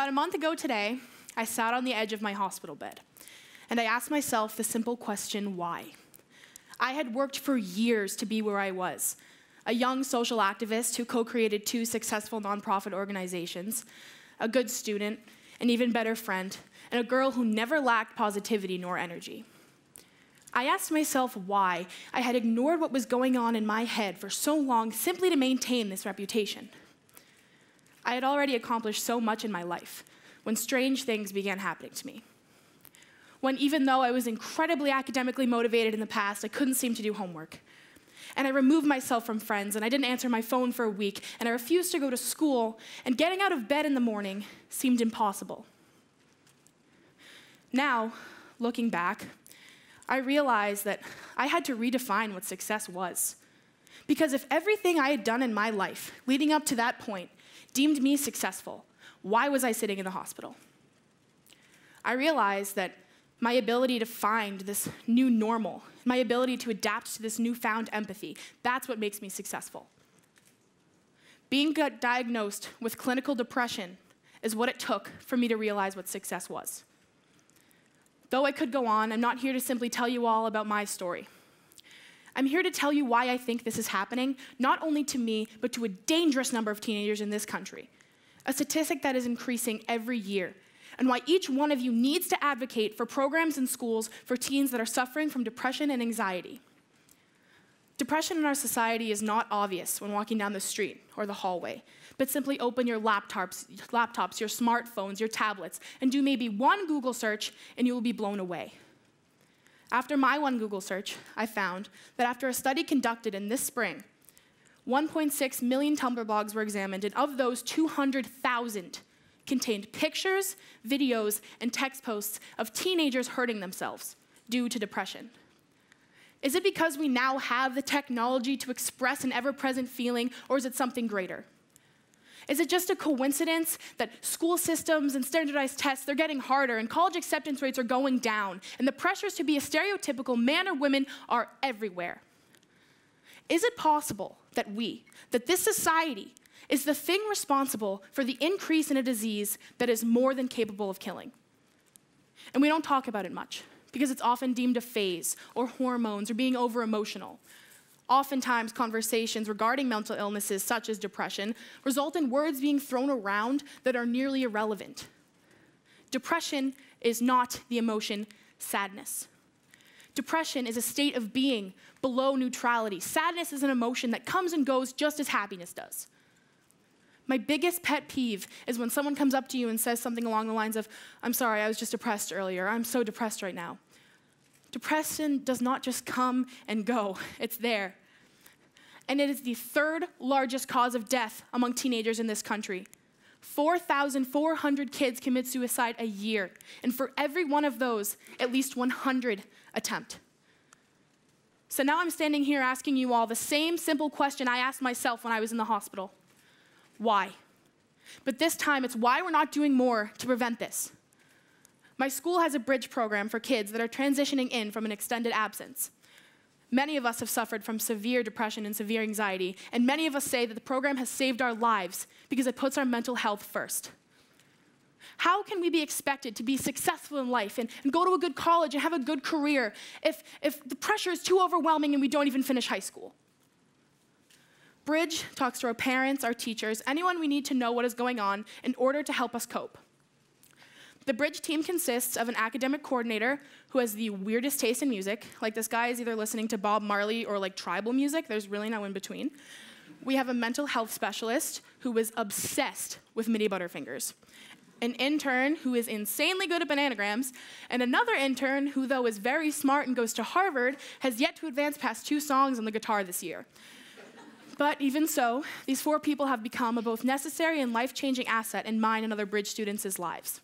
About a month ago today, I sat on the edge of my hospital bed, and I asked myself the simple question, why? I had worked for years to be where I was, a young social activist who co-created 2 successful nonprofit organizations, a good student, an even better friend, and a girl who never lacked positivity nor energy. I asked myself why I had ignored what was going on in my head for so long simply to maintain this reputation. I had already accomplished so much in my life when strange things began happening to me. When even though I was incredibly academically motivated in the past, I couldn't seem to do homework. And I removed myself from friends, and I didn't answer my phone for a week, and I refused to go to school, and getting out of bed in the morning seemed impossible. Now, looking back, I realized that I had to redefine what success was. Because if everything I had done in my life leading up to that point deemed me successful, why was I sitting in the hospital? I realized that my ability to find this new normal, my ability to adapt to this newfound empathy, that's what makes me successful. Being diagnosed with clinical depression is what it took for me to realize what success was. Though I could go on, I'm not here to simply tell you all about my story. I'm here to tell you why I think this is happening, not only to me, but to a dangerous number of teenagers in this country, a statistic that is increasing every year, and why each one of you needs to advocate for programs in schools for teens that are suffering from depression and anxiety. Depression in our society is not obvious when walking down the street or the hallway, but simply open your laptops, your smartphones, your tablets, and do maybe one Google search, and you will be blown away. After my one Google search, I found that after a study conducted in this spring, 1.6 million Tumblr blogs were examined, and of those, 200,000 contained pictures, videos, and text posts of teenagers hurting themselves due to depression. Is it because we now have the technology to express an ever-present feeling, or is it something greater? Is it just a coincidence that school systems and standardized tests, they're getting harder, and college acceptance rates are going down, and the pressures to be a stereotypical man or woman are everywhere? Is it possible that this society, is the thing responsible for the increase in a disease that is more than capable of killing? And we don't talk about it much, because it's often deemed a phase, or hormones, or being over-emotional. Oftentimes, conversations regarding mental illnesses, such as depression, result in words being thrown around that are nearly irrelevant. Depression is not the emotion sadness. Depression is a state of being below neutrality. Sadness is an emotion that comes and goes just as happiness does. My biggest pet peeve is when someone comes up to you and says something along the lines of, "I'm sorry, I was just depressed earlier. I'm so depressed right now." Depression does not just come and go. It's there. And it is the 3rd largest cause of death among teenagers in this country. 4,400 kids commit suicide a year, and for every one of those, at least 100 attempt. So now I'm standing here asking you all the same simple question I asked myself when I was in the hospital. Why? But this time, it's why we're not doing more to prevent this. My school has a bridge program for kids that are transitioning in from an extended absence. Many of us have suffered from severe depression and severe anxiety, and many of us say that the program has saved our lives because it puts our mental health first. How can we be expected to be successful in life and go to a good college and have a good career if the pressure is too overwhelming and we don't even finish high school? Bridge talks to our parents, our teachers, anyone we need to know what is going on in order to help us cope. The Bridge team consists of an academic coordinator who has the weirdest taste in music, like this guy is either listening to Bob Marley or like tribal music, there's really no in between. We have a mental health specialist who is obsessed with mini Butterfingers, an intern who is insanely good at bananagrams, and another intern who, though is very smart and goes to Harvard, has yet to advance past 2 songs on the guitar this year. But even so, these 4 people have become a both necessary and life-changing asset in mine and other Bridge students' lives.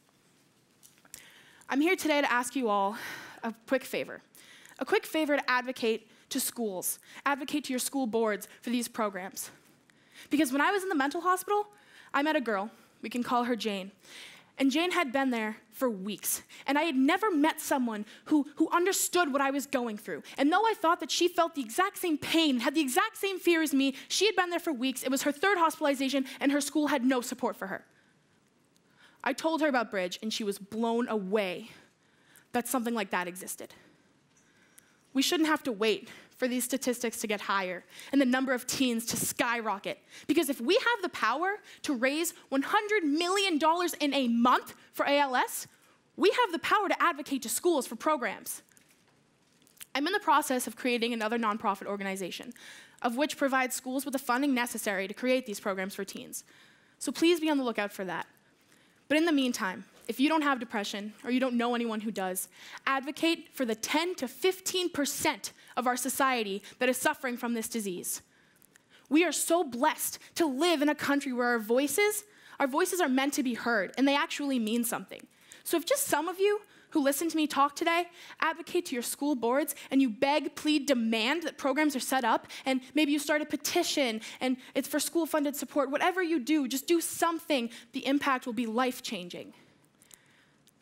I'm here today to ask you all a quick favor to advocate to schools, advocate to your school boards for these programs. Because when I was in the mental hospital, I met a girl, we can call her Jane, and Jane had been there for weeks, and I had never met someone who understood what I was going through. And though I thought that she felt the exact same pain, had the exact same fear as me, she had been there for weeks, it was her 3rd hospitalization, and her school had no support for her. I told her about Bridge, and she was blown away that something like that existed. We shouldn't have to wait for these statistics to get higher and the number of teens to skyrocket. Because if we have the power to raise $100 million in a month for ALS, we have the power to advocate to schools for programs. I'm in the process of creating another nonprofit organization, of which provides schools with the funding necessary to create these programs for teens. So please be on the lookout for that. But in the meantime, if you don't have depression or you don't know anyone who does, advocate for the 10 to 15% of our society that is suffering from this disease. We are so blessed to live in a country where our voices are meant to be heard, and they actually mean something. So if just some of you who listen to me talk today advocate to your school boards and you beg, plead, demand that programs are set up, and maybe you start a petition and it's for school-funded support, whatever you do, just do something, the impact will be life-changing.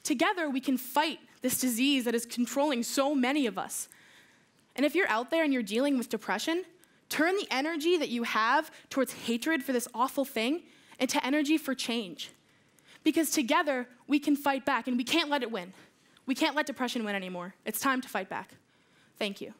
Together, we can fight this disease that is controlling so many of us. And if you're out there and you're dealing with depression, turn the energy that you have towards hatred for this awful thing into energy for change. Because together, we can fight back, and we can't let it win. We can't let depression win anymore. It's time to fight back. Thank you.